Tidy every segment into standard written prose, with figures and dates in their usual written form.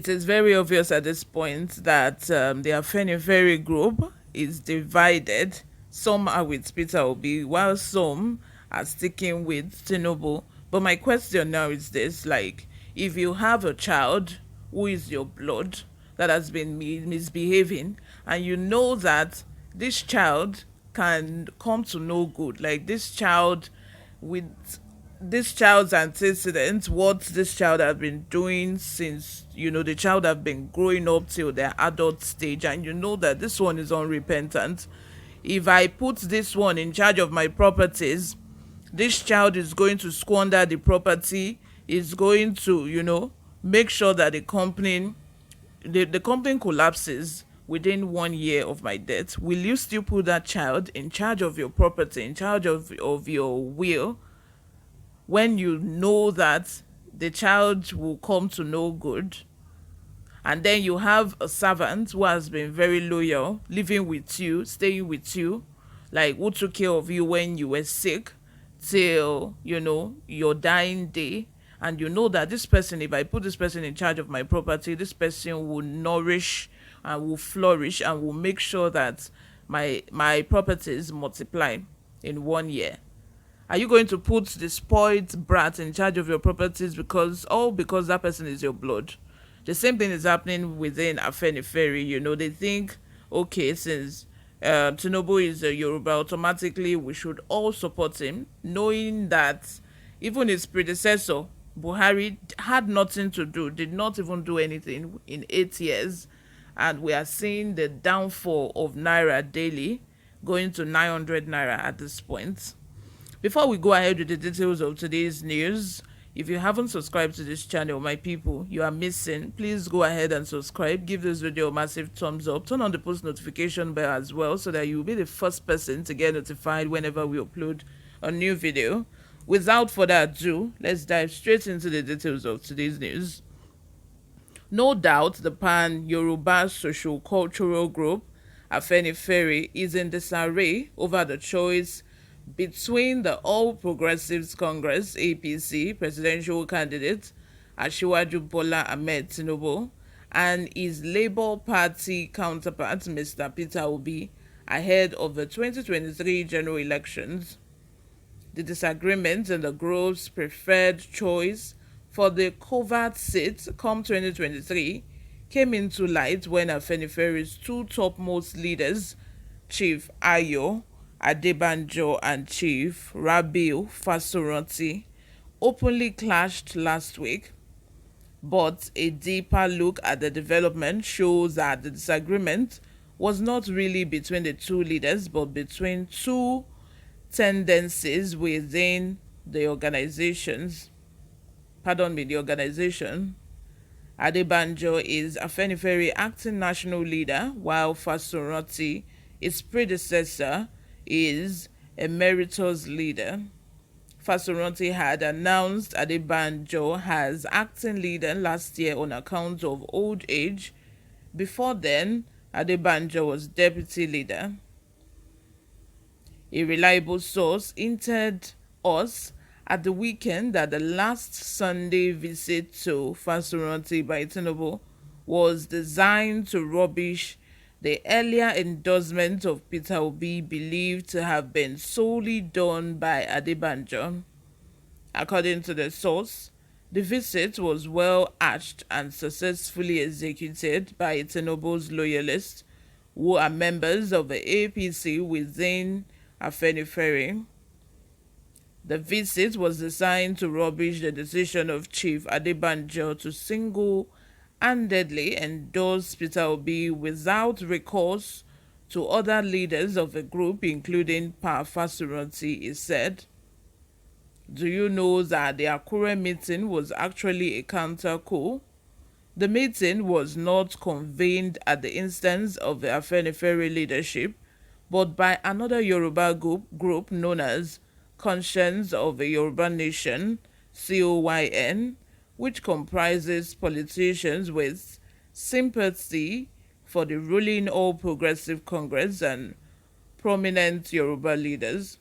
It is very obvious at this point that the Afenifere group is divided. Some are with Peter Obi, while some are sticking with Tinubu. But my question now is this: like, if you have a child who is your blood that has been misbehaving, and you know that this child can come to no good, like this child with this child's antecedents, what this child has been doing since the child have been growing up till their adult stage, and you know that this one is unrepentant. If I put this one in charge of my properties, this child is going to squander the property, is going to make sure that the company collapses within 1 year of my death. Will you still put that child in charge of your property, in charge of your will, when you know that the child will come to no good? And then you have a servant who has been very loyal, living with you, staying with you, like who took care of you when you were sick till your dying day. And you know that this person, if I put this person in charge of my property, this person will nourish and will flourish and will make sure that my properties multiply in 1 year. Are you going to put the spoiled brat in charge of your properties because that person is your blood? The same thing is happening within Afenifere. They think, okay, since Tinubu is a Yoruba, automatically we should all support him, knowing that even his predecessor, Buhari, had nothing to do, did not even do anything in 8 years. And we are seeing the downfall of Naira daily, going to 900 Naira at this point. Before we go ahead with the details of today's news, if you haven't subscribed to this channel, my people, you are missing. Please go ahead and subscribe. Give this video a massive thumbs up. Turn on the post notification bell as well so that you will be the first person to get notified whenever we upload a new video. Without further ado, let's dive straight into the details of today's news. No doubt the pan-Yoruba social-cultural group Afenifere is in disarray over the choice between the All Progressives Congress (APC) presidential candidate Asiwaju Bola Ahmed Tinubu and his Labour Party counterpart Mr. Peter Obi ahead of the 2023 general elections. The disagreement in the group's preferred choice for the covert seat come 2023 came into light when Afenifere's two topmost leaders, Chief Ayo Adebanjo and Chief Rabiu Fasoranti, openly clashed last week. But a deeper look at the development shows that the disagreement was not really between the two leaders, but between two tendencies within the organizations. The organization. Adebanjo is Afenifere acting national leader, while Fasoranti, its predecessor, is emeritus leader. Fasoranti had announced Adebanjo as acting leader last year on account of old age. Before then, Adebanjo was deputy leader. A reliable source hinted us at the weekend that the last Sunday visit to Fasoranti by Tinubu was designed to rubbish the earlier endorsement of Peter Obi, believed to have been solely done by Adebanjo. According to the source, the visit was well arched and successfully executed by Tinubu's loyalists, who are members of the APC within Afenifere. The visit was designed to rubbish the decision of Chief Adebanjo to single-handedly endorse Peter Obi without recourse to other leaders of the group, including Pa Fasoranti, he said. Do you know that the Akure meeting was actually a counter-coup? The meeting was not convened at the instance of the Afenifere leadership, but by another Yoruba group known as Conscience of a Yoruba Nation, COYN, which comprises politicians with sympathy for the ruling All Progressive Congress and prominent Yoruba leaders.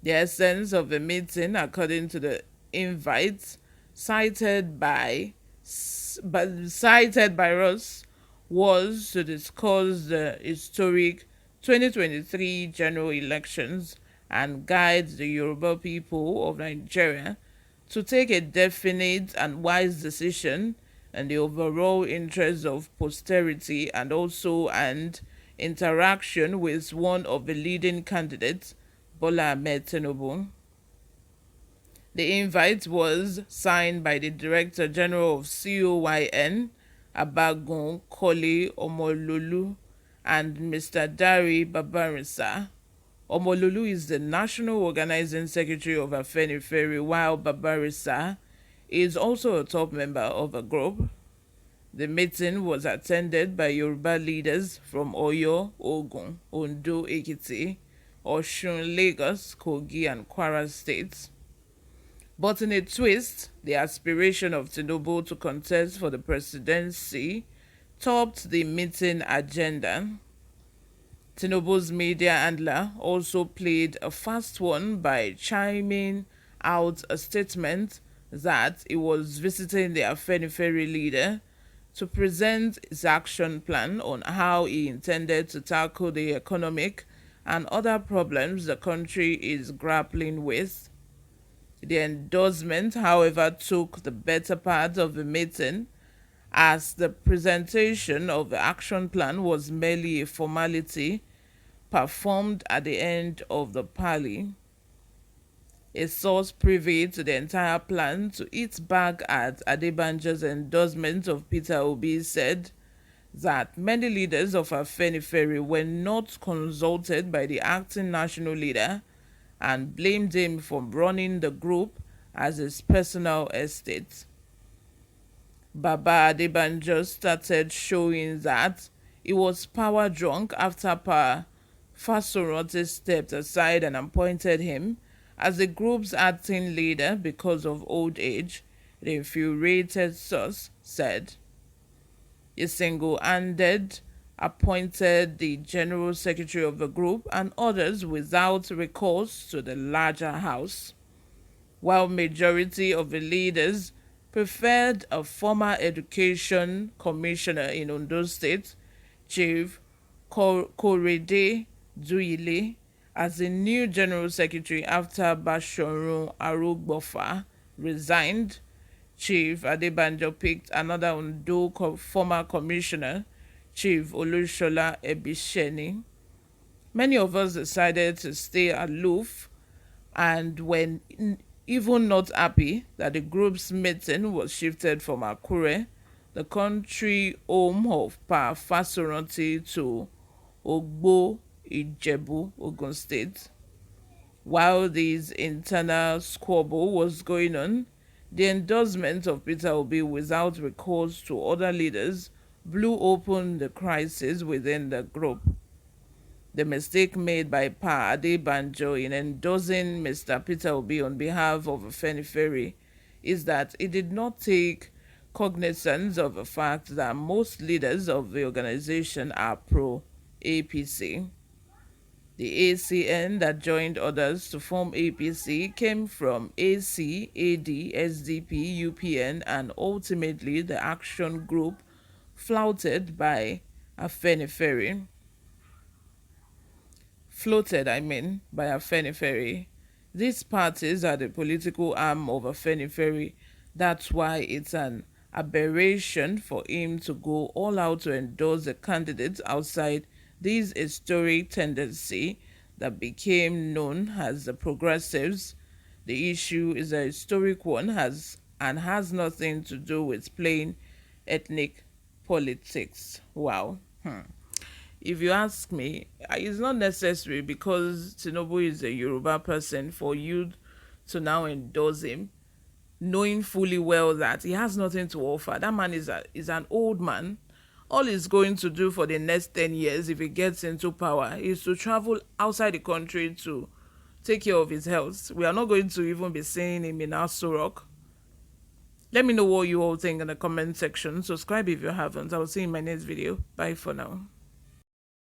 The essence of the meeting, according to the invite cited by cited by Ross was to discuss the historic 2023 general elections and guide the Yoruba people of Nigeria to take a definite and wise decision in the overall interest of posterity and also and interaction with one of the leading candidates, Bola Ahmed Tinubu. The invite was signed by the Director General of COYN, Abagun Kole Omololu, and Mr. Dari Babarisa. Omololu is the National Organizing Secretary of Afenifere, while Babarisa is also a top member of the group. The meeting was attended by Yoruba leaders from Oyo, Ogun, Ondo, Ekiti, Osun, Lagos, Kogi, and Kwara states. But in a twist, the aspiration of Tinubu to contest for the presidency topped the meeting agenda. Tinubu's media handler also played a fast one by chiming out a statement that he was visiting the Afenifere leader to present his action plan on how he intended to tackle the economic and other problems the country is grappling with. The endorsement, however, took the better part of the meeting, as the presentation of the action plan was merely a formality performed at the end of the parley. A source privy to the entire plan to eat back at Adebanjo's endorsement of Peter Obi said that many leaders of Afenifere were not consulted by the acting national leader and blamed him for running the group as his personal estate. Baba Adebanjo started showing that he was power drunk after Pa Fasoranti stepped aside and appointed him as the group's acting leader because of old age, the infuriated source said. He single-handed appointed the general secretary of the group and others without recourse to the larger house, while majority of the leaders preferred a former education commissioner in Ondo State, Chief Korede Duile, as the new general secretary after Bashorun Arugbofa resigned. Chief Adebanjo picked another Ondo former commissioner, Chief Olushola Ebisheni. Many of us decided to stay aloof and were even not happy that the group's meeting was shifted from Akure, the country home of Pa Fasoranti, to Ogbo, Ijebu, Ogun State. While this internal squabble was going on, the endorsement of Peter Obi without recourse to other leaders blew open the crisis within the group. The mistake made by Pa Adebanjo in endorsing Mr. Peter Obi on behalf of Afenifere is that he did not take cognizance of the fact that most leaders of the organization are pro-APC. The ACN that joined others to form APC came from AC, AD, SDP, UPN, and ultimately the action group flouted by Afenifere. By Afenifere. These parties are the political arm of Afenifere. That's why it's an aberration for him to go all out to endorse the candidates outside this historic tendency that became known as the progressives. The issue is a historic one and has nothing to do with plain ethnic politics. Wow. If you ask me, it's not necessary because Tinubu is a Yoruba person for you to now endorse him, knowing fully well that he has nothing to offer. That man is an old man. All he's going to do for the next 10 years, if he gets into power, is to travel outside the country to take care of his health. We are not going to even be seeing him in NEWSROOM. Let me know what you all think in the comment section. Subscribe if you haven't. I will see you in my next video. Bye for now.